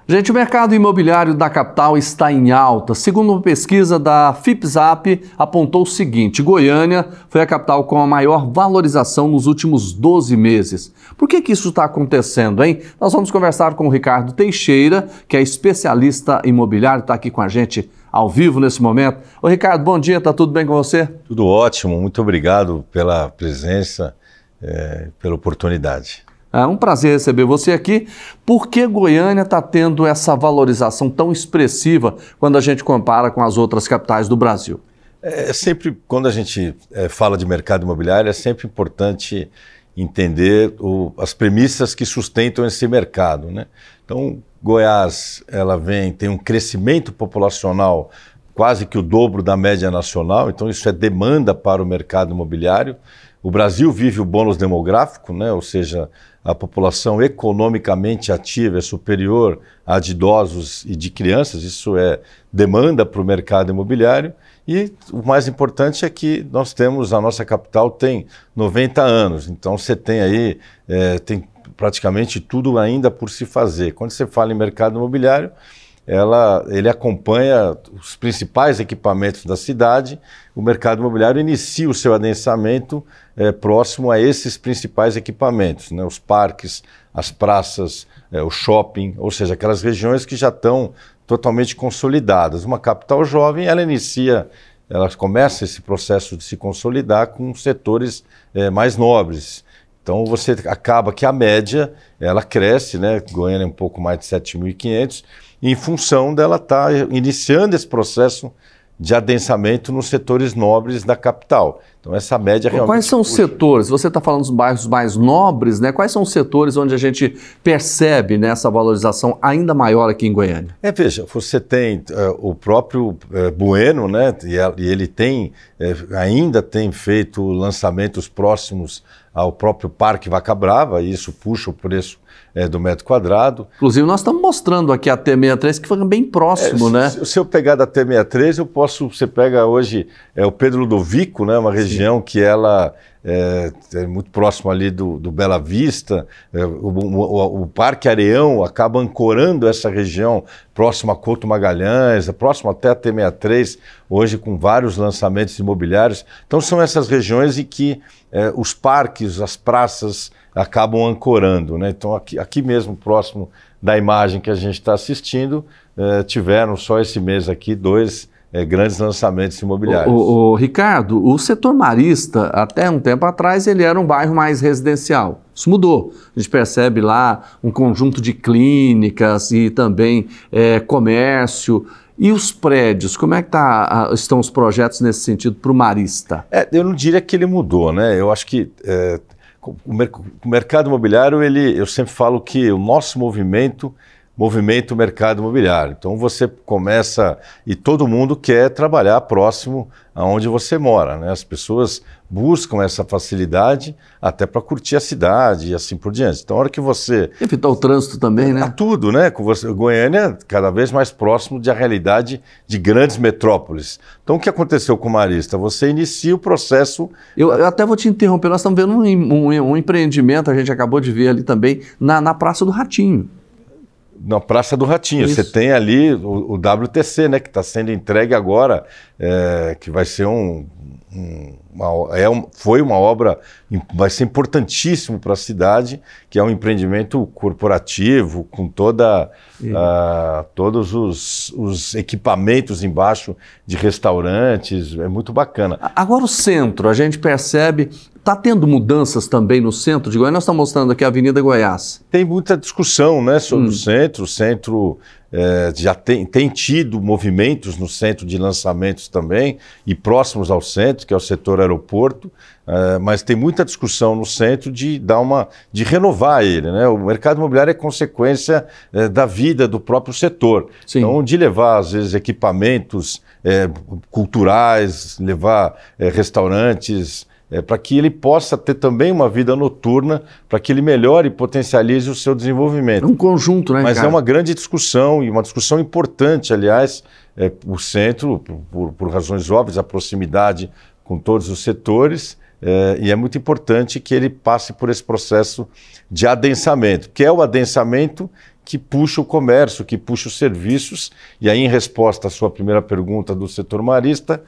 Gente, o mercado imobiliário da capital está em alta. Segundo uma pesquisa da FIPZAP, apontou o seguinte: Goiânia foi a capital com a maior valorização nos últimos 12 meses. Por que isso está acontecendo, hein? Nós vamos conversar com o Ricardo Teixeira, que é especialista imobiliário, está aqui com a gente ao vivo nesse momento. Ô Ricardo, bom dia, tá tudo bem com você? Tudo ótimo, muito obrigado pela presença, pela oportunidade. É um prazer receber você aqui. Por que Goiânia está tendo essa valorização tão expressiva quando a gente compara com as outras capitais do Brasil? Sempre, quando a gente fala de mercado imobiliário, é sempre importante entender as premissas que sustentam esse mercado, né? Então, Goiás, tem um crescimento populacional quase que o dobro da média nacional, então isso é demanda para o mercado imobiliário. O Brasil vive o bônus demográfico, né? Ou seja, a população economicamente ativa é superior à de idosos e de crianças, isso é demanda para o mercado imobiliário. E o mais importante é que a nossa capital tem 90 anos, então você tem aí, tem praticamente tudo ainda por se fazer. Quando você fala em mercado imobiliário, ele acompanha os principais equipamentos da cidade. O mercado imobiliário inicia o seu adensamento próximo a esses principais equipamentos, né? Os parques, as praças, o shopping, ou seja, aquelas regiões que já estão totalmente consolidadas. Uma capital jovem, ela começa esse processo de se consolidar com setores mais nobres. Então você acaba que a média, ela cresce, né? Goiânia é um pouco mais de 7.500, em função dela estar iniciando esse processo de adensamento nos setores nobres da capital. Então essa média realmente... Quais são os setores? Você está falando dos bairros mais nobres, né? Quais são os setores onde a gente percebe, né, essa valorização ainda maior aqui em Goiânia? Veja, você tem o próprio Bueno, né? E ele ainda tem feito lançamentos próximos ao próprio Parque Vaca Brava, e isso puxa o preço do metro quadrado. Inclusive, nós estamos mostrando aqui a T63, que foi bem próximo, né? Se eu pegar da T63, você pega hoje o Pedro Ludovico, né? Uma região que ela é muito próximo ali do Bela Vista. O Parque Areão acaba ancorando essa região próximo a Couto Magalhães, próximo até a T63, hoje com vários lançamentos imobiliários. Então são essas regiões em que os parques, as praças acabam ancorando, né? Então aqui mesmo, próximo da imagem que a gente está assistindo, tiveram só esse mês aqui dois grandes lançamentos imobiliários. Ricardo, o setor marista, até um tempo atrás, ele era um bairro mais residencial. Isso mudou. A gente percebe lá um conjunto de clínicas e também comércio. E os prédios, como é que estão os projetos nesse sentido para o marista? Eu não diria que ele mudou, né? Eu acho que o mercado imobiliário, eu sempre falo que o nosso movimenta o mercado imobiliário. Então você começa, e todo mundo quer trabalhar próximo aonde você mora, né? As pessoas buscam essa facilidade até para curtir a cidade e assim por diante. Então a hora que você... Evitar o trânsito também, né? Tudo, né? Goiânia cada vez mais próximo da realidade de grandes metrópoles. Então o que aconteceu com o marista? Você inicia o processo... Eu até vou te interromper, nós estamos vendo um empreendimento, a gente acabou de ver ali também, na Praça do Ratinho. Na Praça do Ratinho. Isso. Você tem ali o WTC, né, que está sendo entregue agora, que vai ser foi uma obra, vai ser importantíssimo para a cidade, que é um empreendimento corporativo, com todos os equipamentos embaixo de restaurantes, é muito bacana. Agora o centro, a gente percebe, está tendo mudanças também no centro de Goiânia? Nós estamos mostrando aqui a Avenida Goiás. Tem muita discussão, né, sobre o centro já tem tido movimentos no centro de lançamentos também, e próximos ao centro, que é o setor aeroporto, mas tem muita discussão no centro de renovar ele, né? O mercado imobiliário é consequência da vida do próprio setor. Sim. Então, de levar, às vezes, equipamentos culturais, levar restaurantes, para que ele possa ter também uma vida noturna, para que ele melhore e potencialize o seu desenvolvimento. É um conjunto, né, Mas cara? É uma grande discussão, e uma discussão importante, aliás, o centro, por razões óbvias, a proximidade com todos os setores, e é muito importante que ele passe por esse processo de adensamento, que é o adensamento que puxa o comércio, que puxa os serviços. E aí, em resposta à sua primeira pergunta do setor marista,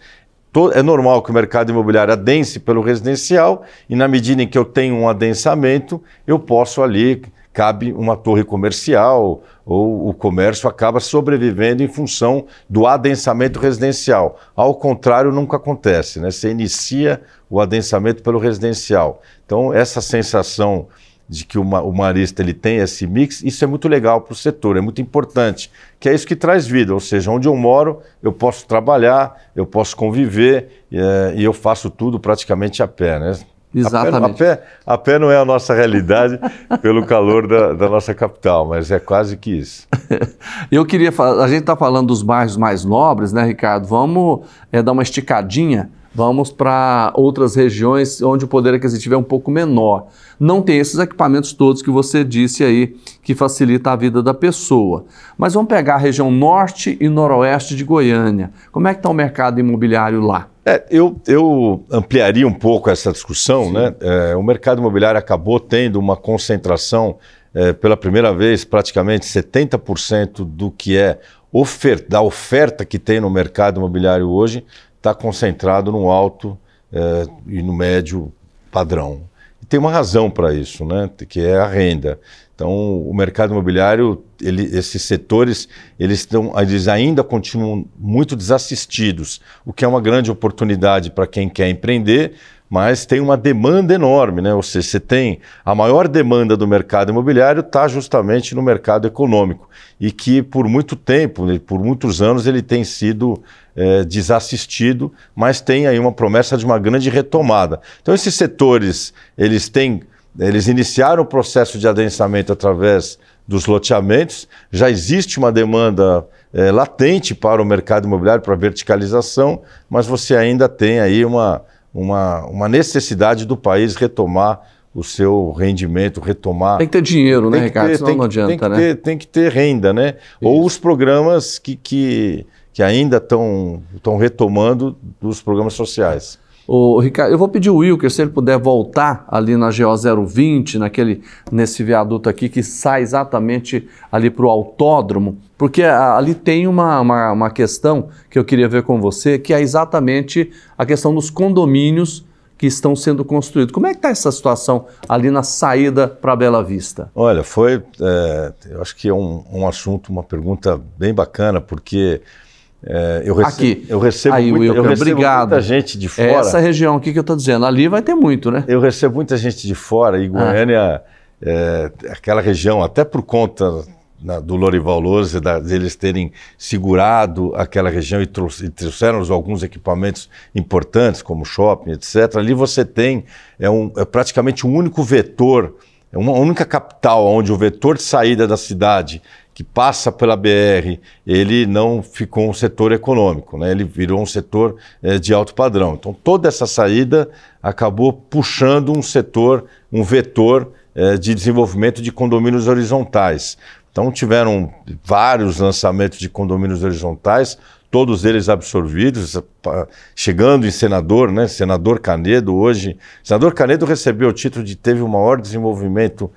é normal que o mercado imobiliário adense pelo residencial e na medida em que eu tenho um adensamento, eu posso ali, cabe uma torre comercial ou o comércio acaba sobrevivendo em função do adensamento residencial. Ao contrário, nunca acontece, né? Você inicia o adensamento pelo residencial. Então, essa sensação de que o marista ele tem esse mix, isso é muito legal para o setor, é muito importante, que é isso que traz vida, ou seja, onde eu moro, eu posso trabalhar, eu posso conviver e eu faço tudo praticamente a pé, né? Exatamente. A pé não é a nossa realidade pelo calor da nossa capital, mas é quase que isso. Eu queria falar, a gente está falando dos bairros mais nobres, né, Ricardo? Vamos dar uma esticadinha, vamos para outras regiões onde o poder aquisitivo é um pouco menor. Não tem esses equipamentos todos que você disse aí, que facilita a vida da pessoa. Mas vamos pegar a região norte e noroeste de Goiânia. Como é que está o mercado imobiliário lá? Eu ampliaria um pouco essa discussão, né? O mercado imobiliário acabou tendo uma concentração, pela primeira vez, praticamente 70% do que é da oferta que tem no mercado imobiliário hoje está concentrado no alto e no médio padrão. E tem uma razão para isso, né? Que é a renda. Então, o mercado imobiliário, esses setores, eles ainda continuam muito desassistidos, o que é uma grande oportunidade para quem quer empreender, mas tem uma demanda enorme, né? Ou seja, você tem a maior demanda do mercado imobiliário está justamente no mercado econômico e que por muito tempo, por muitos anos, ele tem sido desassistido, mas tem aí uma promessa de uma grande retomada. Então, esses setores, eles iniciaram o processo de adensamento através dos loteamentos, já existe uma demanda latente para o mercado imobiliário, para a verticalização, mas você ainda tem aí uma necessidade do país retomar o seu rendimento, retomar... Tem que ter dinheiro, né, Ricardo? Senão não adianta, né? Tem que ter renda, né? Isso. Ou os programas que ainda estão retomando dos programas sociais. Ricardo, eu vou pedir o Wilker, se ele puder voltar ali na GO 020, nesse viaduto aqui, que sai exatamente ali para o autódromo, porque ali tem uma questão que eu queria ver com você, que é exatamente a questão dos condomínios que estão sendo construídos. Como é que está essa situação ali na saída para Bela Vista? Olha, eu acho que é um assunto, uma pergunta bem bacana, porque... eu recebo muita gente de fora. Essa região aqui que eu estou dizendo, ali vai ter muito, né? Eu recebo muita gente de fora e Goiânia, aquela região, até por conta do Lorival Lousa, deles terem segurado aquela região e trouxeram alguns equipamentos importantes, como shopping, etc. Ali você tem, praticamente um único vetor, uma única capital onde o vetor de saída da cidade que passa pela BR, ele não ficou um setor econômico, né? Ele virou um setor de alto padrão. Então, toda essa saída acabou puxando um vetor de desenvolvimento de condomínios horizontais. Então, tiveram vários lançamentos de condomínios horizontais, todos eles absorvidos, chegando em Senador, né? Senador Canedo hoje. Senador Canedo recebeu o título de teve o maior desenvolvimento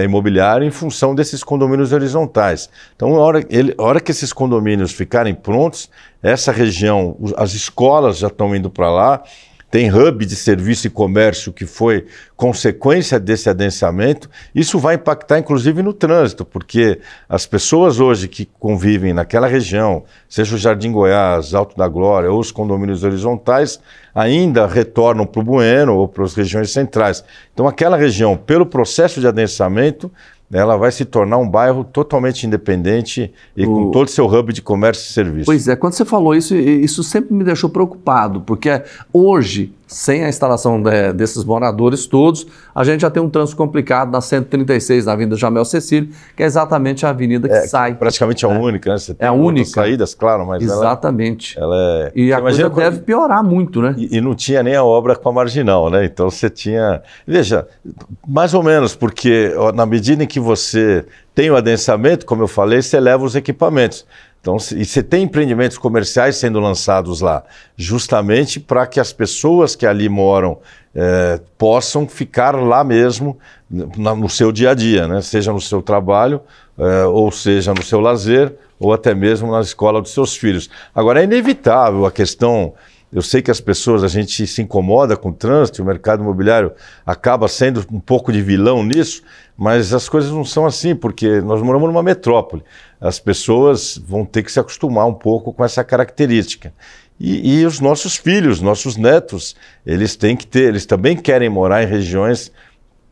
imobiliário em função desses condomínios horizontais. Então, a hora que esses condomínios ficarem prontos, essa região, as escolas já estão indo para lá, tem hub de serviço e comércio que foi consequência desse adensamento. Isso vai impactar inclusive no trânsito, porque as pessoas hoje que convivem naquela região, seja o Jardim Goiás, Alto da Glória ou os condomínios horizontais, ainda retornam para o Bueno ou para as regiões centrais. Então aquela região, pelo processo de adensamento, ela vai se tornar um bairro totalmente independente e com todo o seu hub de comércio e serviço. Pois é, quando você falou isso, isso sempre me deixou preocupado, porque hoje, sem a instalação desses moradores todos, a gente já tem um trânsito complicado na 136, na Avenida Jamel Cecílio, que é exatamente a avenida que sai. Praticamente a única, né? Você tem a única. Saídas, claro, mas exatamente. ela e a coisa deve piorar muito, né? E não tinha nem a obra com a marginal, né? Então você tinha... Veja, mais ou menos, porque na medida em que você tem o adensamento, como eu falei, você leva os equipamentos. Então, e você tem empreendimentos comerciais sendo lançados lá, justamente para que as pessoas que ali moram possam ficar lá mesmo no seu dia a dia, né? Seja no seu trabalho, ou seja no seu lazer, ou até mesmo na escola dos seus filhos. Agora, é inevitável a questão. Eu sei que as pessoas, a gente se incomoda com o trânsito, o mercado imobiliário acaba sendo um pouco de vilão nisso, mas as coisas não são assim, porque nós moramos numa metrópole. As pessoas vão ter que se acostumar um pouco com essa característica. E os nossos filhos, nossos netos, eles têm que ter, eles também querem morar em regiões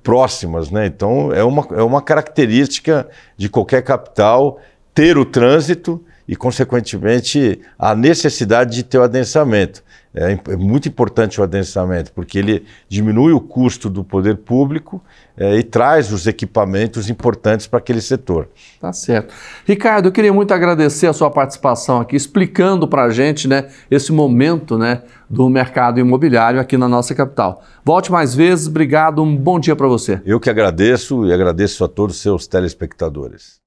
próximas, né? Então é uma característica de qualquer capital ter o trânsito e, consequentemente, a necessidade de ter o adensamento. É muito importante o adensamento, porque ele diminui o custo do poder público e traz os equipamentos importantes para aquele setor. Tá certo. Ricardo, eu queria muito agradecer a sua participação aqui, explicando para a gente, né, esse momento, né, do mercado imobiliário aqui na nossa capital. Volte mais vezes, obrigado, um bom dia para você. Eu que agradeço e agradeço a todos os seus telespectadores.